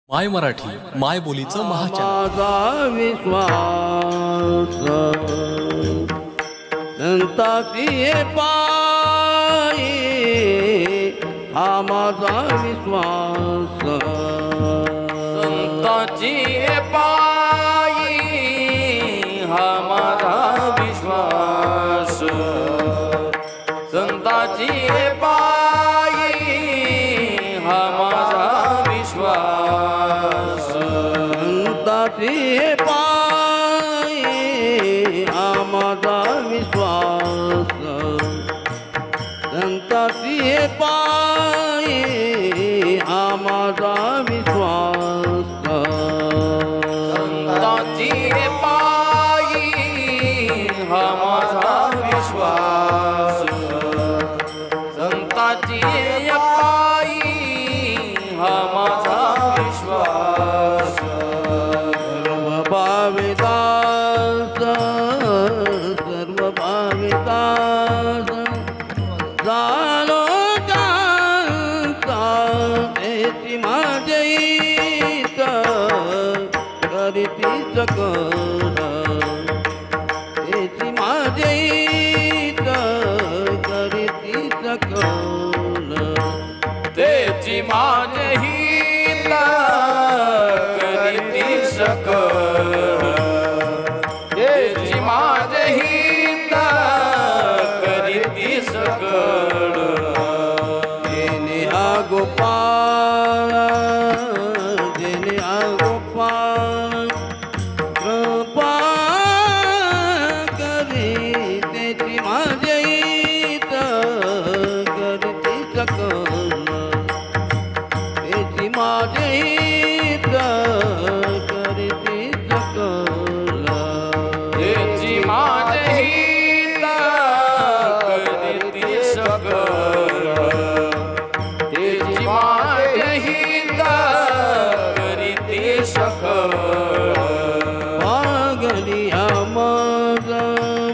माय मराठी माय बोलीचं महाचॅनल। माझा विश्वास संताची पायी, हा माझा विश्वास संताची पायी, हा माझा विश्वास संताची पायी, हा माझा विश्वास संताची पायी, हा माझा विश्वास संताची पायी, हा माझा विश्वास संताची पायी, हा माझा विश्वास संताची पायी, हा माझा विश्वास सर्व भाविदास झालो कांता त्याची माझ्या इथ करीती सकल त्याची माझ्या इथ करीती सकल तेची माझे हित करीती सकल तेची माझे हित करीती सकल जेने गोपाळ जेने गोपाळ कृपा करी त्याची माझ्या इथ करीती सकल त्याची माझ्या इथ करीती सकल तेची माझे हित करीती सकल तेची माझे हित करीती सकल मागलिया मग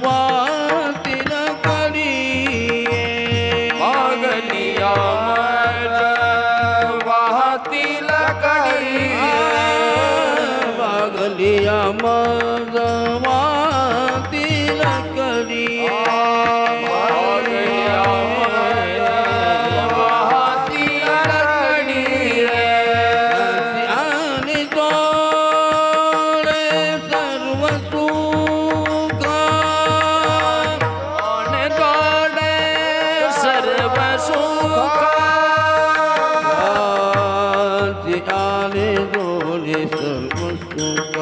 वातील कडी मागलिया मज वाहतील कडी मागलिया मग वातील कडी मागलिया मज वाहतील कडी आणि तोडे सर्व सुख आणि गोडे सर्व सुख आले जोडे सर्व सुख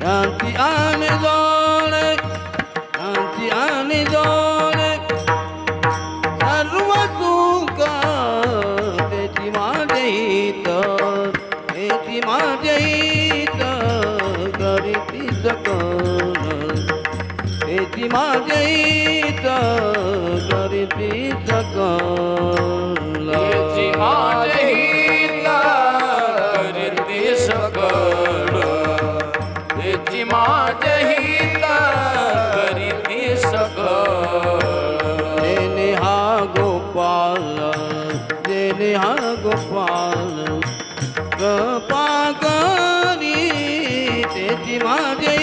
शांती आणि जोडे शांती आणि जोडे सर्व सुख त्याची माझे हित त्याची माझे हित करीती सकल त्याची माझे हित करीती सकल तेची माझे हित करीती सकल तेची माझे हित करीती सकल जेने हा गोपाल जेने हा गोपाल कृपा करी त्याची माझे